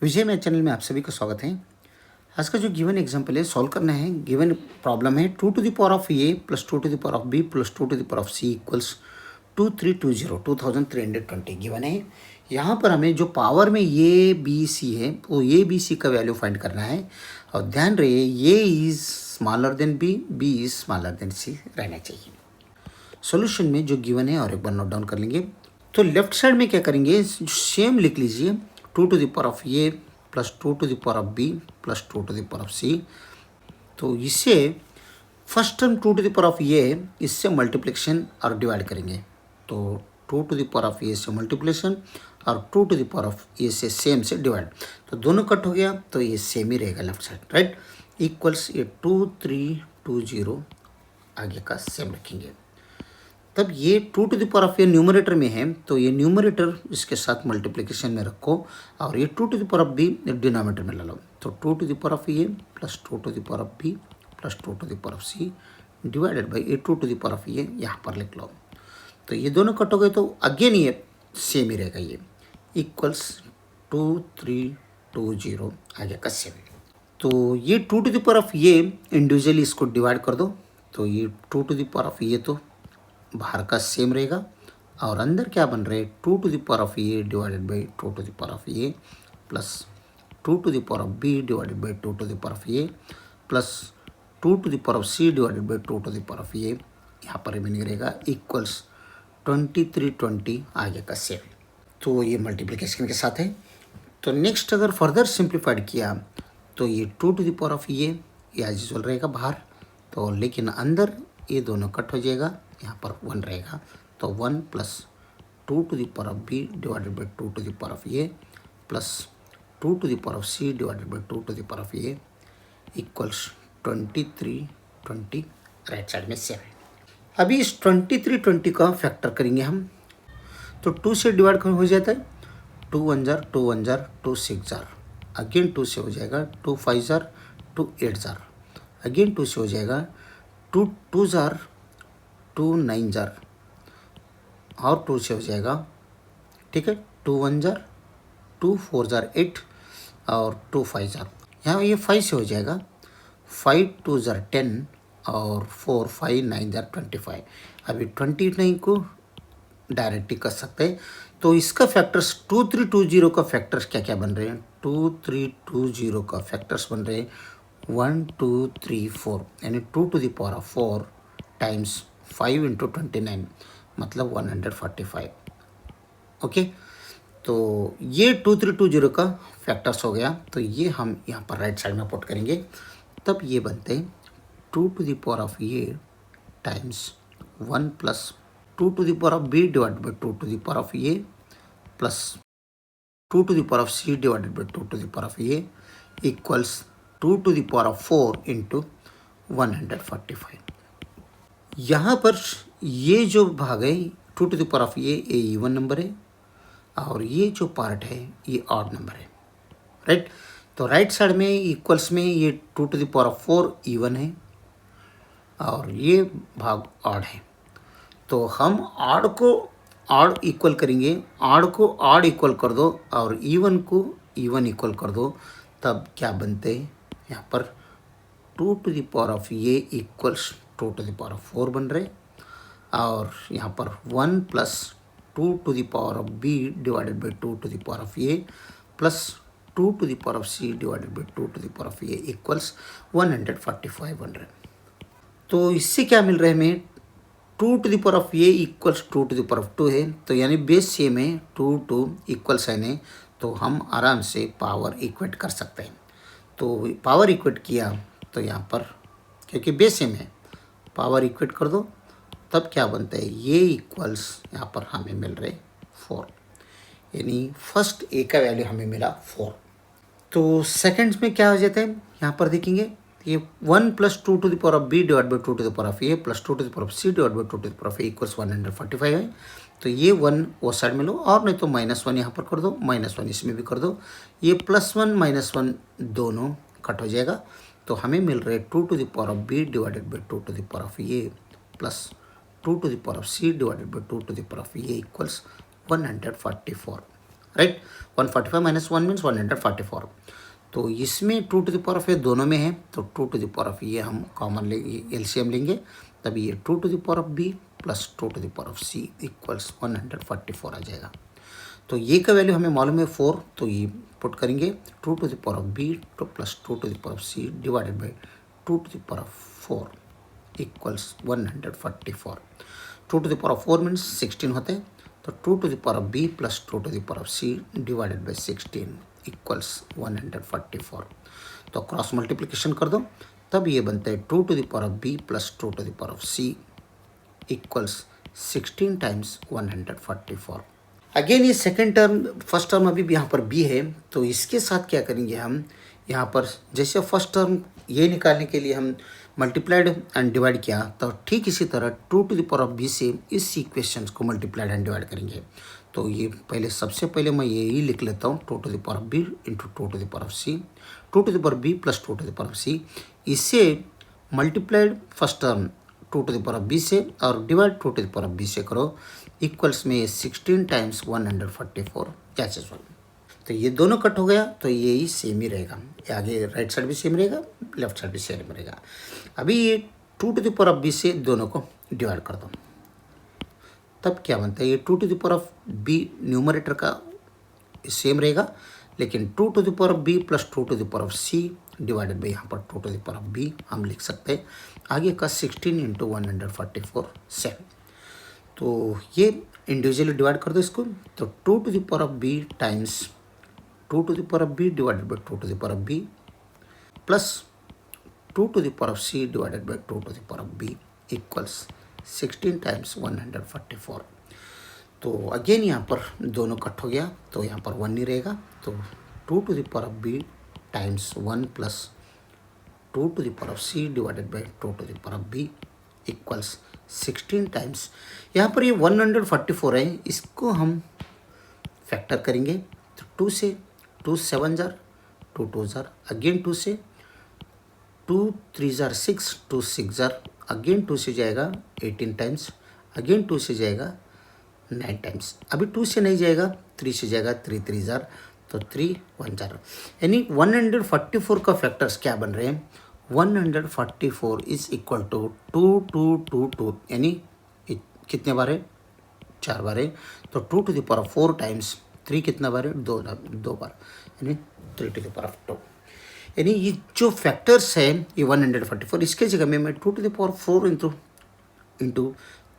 विजय math channel में आप सभी का स्वागत है। आज का जो गिवन एग्जांपल है सॉल्व करना है। गिवन प्रॉब्लम है 2 to the power of A plus 2 to the power of B plus 2 to the power of C equals 2320 given है। यहाँ पर हमें जो पावर में ए बी सी है वो ए बी सी का वैल्यू फाइंड करना है और ध्यान रहे a is smaller than b is smaller than c रहना चाहिए। सॉल्यूशन में जो गिवन है और एक बार नोट डाउन कर लेंगे। तो लेफ्ट साइड में क्या करेंगे, सेम लिख लीजिए 2 to the power of A plus 2 to the power of B plus 2 to the power of c. तो इससे first term 2 to the power of a इससे मल्टीप्लिकेशन और डिवाइड करेंगे। तो 2 to the power of a से multiplication और 2 to the power of a से same से डिवाइड, तो दोनों कट हो गया तो ये सेम ही रहेगा लेफ्ट साइड, राइट। इक्वल्स ये 2320 आगे का सेम रखेंगे। तब ये 2 to the power of A numerator में है तो ये न्यूमरेटर इसके साथ मल्टीप्लिकेशन में रखो और ये 2 to the power of b denominator में ला लो। तो 2 to the power of A plus 2 to the power of B plus 2 to the power of C divided by a 2 to the power of a यहाँ पर लिख लो। तो ये दोनों कट हो गए तो अगेन ये सेम ही रहेगा, ये इक्वल्स 2320 आगे का सेम। तो ये 2 to the power of A individually इसको डिवाइड कर दो। तो ये 2 to the power of A तो बाहर का सेम रहेगा और अंदर क्या बन रहा है 2 to the power of a divided by 2 to the power of A plus 2 to the power of B divided by 2 to the power of A plus 2 to the power of C divided by 2 to the power of a यहाँ पर remaining रहेगा equals 2320 आगे का same. तो ये multiplication के साथ है। तो नेक्स्ट अगर फर्दर सिंप्लीफाइड किया तो ये 2 to the power of A as usual रहेगा बाहर, तो लेकिन अंदर ये दोनों कट हो जाएगा, यहाँ पर 1 रहेगा। तो 1 plus 2 to the power of B divided by 2 to the power of A plus 2 to the power of C divided by 2 to the power of A equals 2320 right side में सेम है। अभी इस 2320 का फैक्टर करेंगे हम। तो 2 से divide हो जाता है 2 1 जार 2 1 जार 2 6 जार, अगेन 2 से हो जाएगा 2 5 जार 2 8 जार, अगेन 2 से हो जाएगा 2 2 जार 2 9 जार और 2 से हो जाएगा, ठीक है 2 1 जार 2 4 जार 8 और 2 5 जार, यहाँ ये 5 से हो जाएगा 5 2 जार 10 और 4 5 9 जार 25। अभी 29 को डायरेक्टली कर सकते हैं। तो इसका फैक्टर्स 2320 का फैक्टर्स क्या क्या बन रहे हैं, 2320 का फैक्टर्स बन रहे हैं 1 2 3 4 यानी 2 to the power of 4 times 5 into 29 मतलब 145। ओके, तो ये 2320 का फैक्टर्स हो गया। तो ये हम यहाँ पर राइट साइड में पुट करेंगे, तब ये बनते हैं 2 to the power of A times 1 plus 2 to the power of B divided by 2 to the power of A plus 2 to the power of C divided by 2 to the power of A equals 2 to the power of 4 into 145। यहाँ पर ये जो भाग है 2 to the power of ये even number है और ये जो पार्ट है ये ऑड नंबर है, राइट। तो राइट साइड में इक्वल्स में ये 2 to the power of 4 even है और ये भाग ऑड है। तो हम ऑड को ऑड इक्वल करेंगे, ऑड को ऑड इक्वल कर दो और इवन को इवन इक्वल कर दो, तब क्या बनते हैं यहाँ पर 2 to the power of A equals 2 to the power of 4 बन रहे और यहाँ पर 1 plus 2 to the power of B divided by 2 to the power of A plus 2 to the power of C divided by 2 to the power of A equals 145 बन रहे। तो इससे क्या मिल रहा है हमें 2 to the power of A equals 2 to the power of 2 है, तो यानी बेस सेम है 2 2 इक्वल साइन है, तो हम आराम से पावर इक्वेट कर सकते हैं। तो पावर इक्वेट किया तो यहाँ पर क्योंकि बेस सेम है पावर इक्वेट कर दो, तब क्या बनता है ये इक्वल्स यहाँ पर हमें मिल रहे 4, यानी फर्स्ट ए का वैल्यू हमें मिला 4। तो सेकंड्स में क्या हो जाता है यहाँ पर देखेंगे ये 1 plus 2 to the power of B divide by 2 to the power of A plus 2 to the power of C divide by 2 to the power of A equals 145 है। तो ये 1 वो साइड में लो और नहीं तो -1 यहाँ पर कर दो, -1 इसमें भी कर दो, ये +1 -1 दोनों कट हो जाएगा। तो हमें मिल रहे 2 to the power of B divided by 2 to the power of A plus 2 to the power of C divided by 2 to the power of A equals 144, right. 145 minus 1 means 144। तो इसमें 2 to the power of A दोनों में है, तो 2 to the power of ये हम common ले LCM लेंगे, तब ये 2 to the power of B plus 2 to the power of C equals 144 आ जाएगा। तो ये का वैल्यू हमें मालूम है 4, तो ये पुट करेंगे 2 to the power of b तो plus 2 to the power of C divided by 2 to the power of 4 equals 144। 2 to the power of 4 means 16 होते हैं, तो 2 to the power of B plus 2 to the power of C divided by 16 equals 144। तो cross multiplication कर दो, तब ये बनता है 2 to the power of B plus 2 to the power of C equals 16 times 144। Again ये सेकेंड टर्म, फर्स्ट टर्म अभी भी यहाँ पर बी है, तो इसके साथ क्या करेंगे हम, यहाँ पर जैसे फर्स्ट टर्म ये निकालने के लिए हम मल्टीप्लाइड एंड डिवाइड किया, तो ठीक इसी तरह 2 to the power of B से इस इक्वेशंस को मल्टीप्लाइड एंड डिवाइड करेंगे। तो ये पहले सबसे पहले मैं यही लिख लेता हूँ 2 to the power of b into 2 to the power of c, 2 to the power b plus 2 to the power of c, इससे multiplied first term 2 to the power of B से और divide 2 to the power of B से करो, equals में 16 times 144 as usual. तो ये दोनों cut हो गया, तो ये ही सेम ही रहेगा, आगे राइट साइड भी सेम रहेगा, लेफ्ट साइड भी सेम रहेगा। अभी ये 2 to the power of B से दोनों को डिवाइड कर दो, तब क्या बनता है, ये 2 to the power of B numerator का सेम रहेगा, लेकिन 2 to the power of B plus 2 to the power of C divided by यहाँ पर 2 to the power of B हम लिख सकते हैं, आगे का 16 इंटू 144 सेम। तो ये इंडिविजुअली डिवाइड कर दो इसको, तो 2 to the power of B times 2 to the power of B divided by 2 to the power of B plus 2 to the power of C divided by 2 to the power of B equals 16 times 144। तो again यहाँ पर दोनों cut हो गया, तो यहाँ पर 1 नहीं रहेगा, तो 2 to the power of B times 1 plus 2 to the power of C divided by 2 to the power of B equals 16 times, यहाँ पर ये 144 है, इसको हम फैक्टर करेंगे, तो 2 से 2 7 जार, 2 2 जार, अगेन 2 से 2 3 जार 6, 2 6 जार, अगेन 2 से जाएगा 18 टाइम्स, अगेन 2 से जाएगा 9 टाइम्स, अभी 2 से नहीं जाएगा, 3 से जाएगा 3 3 जार, तो 3 1 जार, यानी 144 का फैक्टर्स क्या बन रहे हैं, 144 इज इक्वल टू 2 2 2 2, यानी कितने बार है, 4 बार है, तो 2 to the power of 4 times 3 कितना बार है, 2 बार, यानी 3 टू द पावर ऑफ 2, यानी ये जो फैक्टर्स है ये 144, इसके जगह में मैं 2 to the power 4 into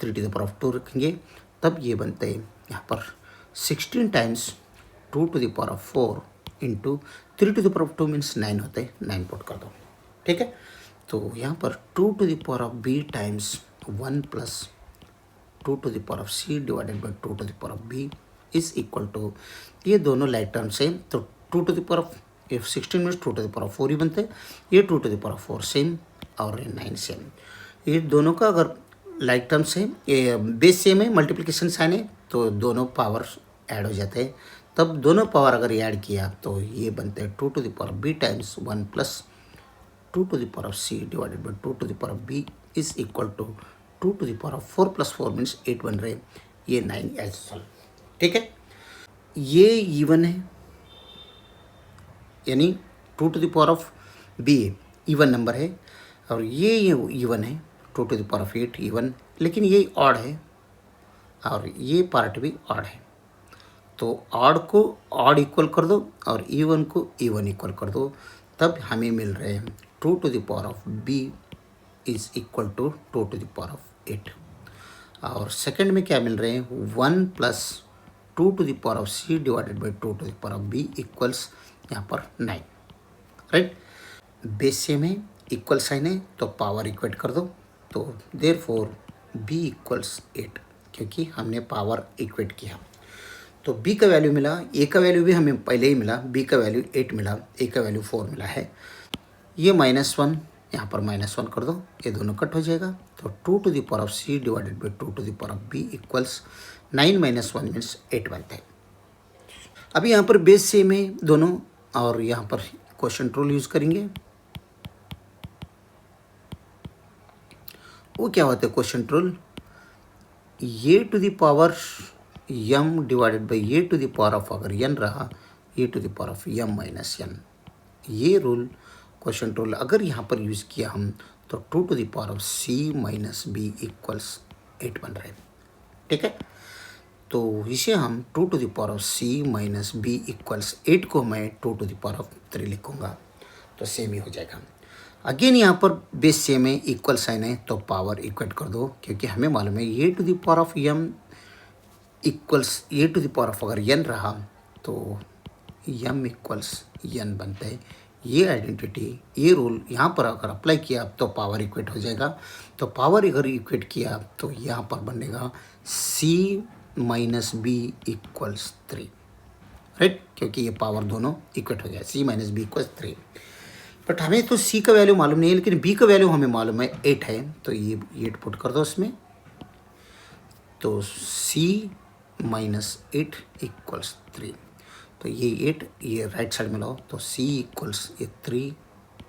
3 to the power of 2 रखेंगे, तब ये बनते हैं यहाँ पर 16 times 2 to the power of 4 into 3 to the power of 2 means 9 होते हैं, 9 पुट कर दो, ठीक है। तो यहाँ पर 2 to the power of B times 1 plus 2 to the power of C divided by 2 to the power of B is equal to, ये दोनों लाइक टर्म्स हैं, तो 2 to the power of 16 means 2 to the power of 4 ही बनते हैं, ये 2 to the power of 4 सेम और ये 9 सेम, ये दोनों का अगर लाइक टर्म्स है, ये बेस सेम है, मल्टीप्लिकेशन साइन है, तो दोनों पावर ऐड हो जाते हैं, तब दोनों पावर अगर ऐड किया तो ये बनते हैं 2 to the power of B times 1 plus 2 to the power of C divided by 2 to the power of B is equal to 2 to the power of 4 plus 4 means 8 बन रहे, ये 9 एज यूजुअल, ठीक है। ये इवन है, यानी 2 to the power of B even number है, और ये इवन है 2 to the power of 8 even, लेकिन ये ऑड है और ये पार्ट भी ऑड है, तो ऑड को ऑड इक्वल कर दो और इवन को इवन इक्वल कर दो, तब हमें मिल रहे हैं 2 to the power of B is equal to 2 to the power of 8, और सेकंड में क्या मिल रहे हैं 1 plus 2 to the power of C divided by 2 to the power of B equals यहाँ पर 9, राइट। बेस सेम है, इक्वल साइन है, तो पावर इक्वेट कर दो, तो देयरफॉर बी इक्वल्स 8, क्योंकि हमने पावर इक्वेट किया, तो बी का वैल्यू मिला, ए का वैल्यू भी हमें पहले ही मिला, बी का वैल्यू 8 मिला, ए का वैल्यू 4 मिला है, ये -1 यहाँ पर -1 कर दो, ये दोनों कट हो जाएगा, तो 2 to the power of C divided by 2 to the power of B equals 9 - 1 means 8 बनता है। अभी यहाँ पर बेस सेम है दोनों, और यहाँ पर क्वेश्चन रूल यूज़ करेंगे, वो क्या होता है question rule, a to the power m divided by a to the power of, अगर n रहा a to the power of m minus n, ये रूल क्वेश्चन रूल अगर यहाँ पर यूज़ किया हम तो 2 to the power of c minus B equals 8 बन रहा है। ठीक है, तो इसे हम 2 to the power of c minus B equals 8 को मैं 2 टू द पावर ऑफ 3 लिखूँगा, तो सेम ही हो जाएगा। अगेन यहाँ पर बेस सेम है, इक्वल साइन है, तो पावर इक्वेट कर दो, क्योंकि हमें मालूम है a to the power of m equals a to the power of अगर n रहा तो m इक्वल्स n बनता है। ये आइडेंटिटी, ये रूल यहाँ पर अगर अप्लाई किया तो पावर इक्वेट हो जाएगा। तो पावर अगर इक्वेट किया तो यहाँ पर बनेगा c minus B equals 3, right, क्योंकि ये पावर दोनों इक्वेट हो गया, c minus B equals 3। But हमें तो c का वैल्यू मालूम नहीं है, लेकिन b का वैल्यू हमें मालूम है 8 है, तो ये 8 पुट कर दो उसमें, तो c माइनस 8 इक्वल्स 3। तो ये 8 ये राइट साइड में लाओ, तो c इक्वल्स ये 3,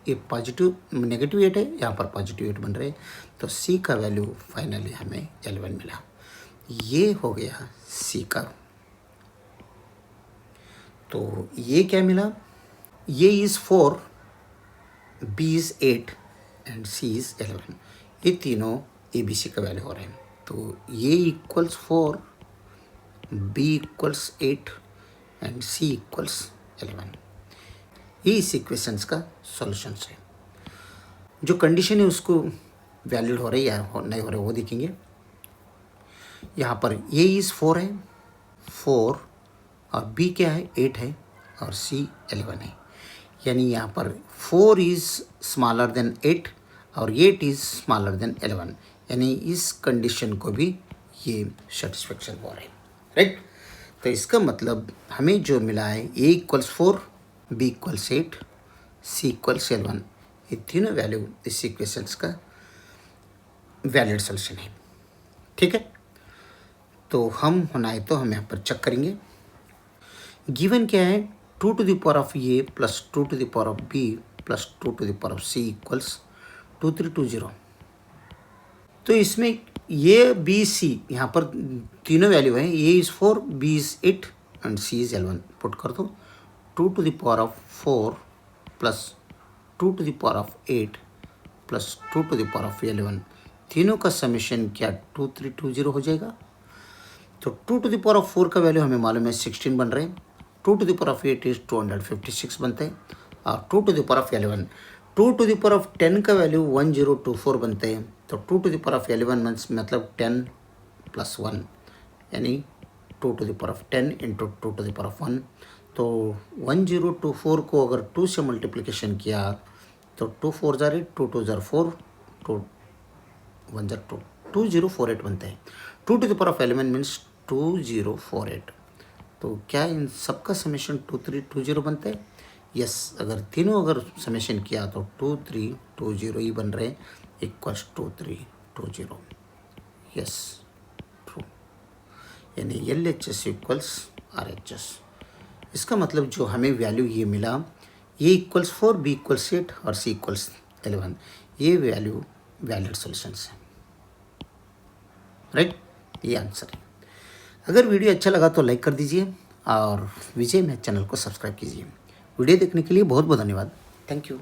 ये पॉजिटिव नेगेटिव 8 है, यहाँ पर पॉजिटिव 8 बन रहे, तो c का वैल्यू फाइनली हमें 11 मिला। ये हो गया c का। तो ये क्या मिला, ये is 4, b is 8 and c is 11, ये तीनों ए बी सी का वैल्यू हो रहे हैं। तो ये equals 4, b equals 8 and c equals 11। ये इस इक्वेशंस का सॉल्यूशन है। जो कंडीशन है उसको वैलिड हो रही है या नहीं हो रही वो देखेंगे। यहाँ पर a इज़ 4 है, 4 और b क्या है 8 है और c 11 है, यानी यहाँ पर 4 इज़ स्मॉलर देन 8 और 8 इज़ स्मॉलर देन 11, यानी इस कंडीशन को भी ये सेटिस्फेक्शन हो रहा है, राइट। तो इसका मतलब हमें जो मिला है a equals 4, b equals 8, c equals 11, ये तीनों वैल्यू इस इक्वेशंस का वैलिड सॉल्यूशन है। ठीक है, तो हम होना है तो हम यहाँ पर चेक करेंगे। गिवन क्या है, 2 to the power of a plus 2 to the power of b plus 2 to the power of c equals 2320। तो इसमें ये बी सी यहाँ पर तीनों वैल्यू हैं, A is 4, B is 8 and C is 11। Put कर दो 2 to the power of 4 plus 2 to the power of 8 plus 2 to the power of 11, तीनों का समेशन क्या 2320 हो जाएगा। तो 2 टू द पावर ऑफ 4 का वैल्यू हमें मालूम है 16 बन रहे हैं, 2 to the power of 8 is 256 बनते हैं, और 2 to the power of 11, 2 to the power of 10 का वैल्यू 1024 बनते हैं। तो 2 टू द पावर ऑफ 11 मतलब 10 प्लस 1, यानी 2 to the power of 10 into 2 to the power of 1। तो 1024 को अगर 2 से मल्टीप्लिकेशन किया तो 2 4 जार 8, 2 2 जार 4, 2 1 जार 2, 2048 बनते हैं। 2 to the power of 11 means 2048। तो क्या इन सबका समेशन 2320 बनता है? यस, अगर तीनों अगर समेशन किया तो 2320 ही बन रहे, इक्वल्स 2320। यस, ट्रू, यानी LHS इक्वल्स RHS। इसका मतलब जो हमें वैल्यू ये मिला, ये इक्वल्स 4, बी इक्वल्स 8 और सी इक्वल्स 11, ये वैल्यू वैलिड सॉल्यूशंस है, राइट। ये आंसर है। अगर वीडियो अच्छा लगा तो लाइक कर दीजिए और विजय मैथ चैनल को सब्सक्राइब कीजिए। वीडियो देखने के लिए बहुत बहुत धन्यवाद। Thank you.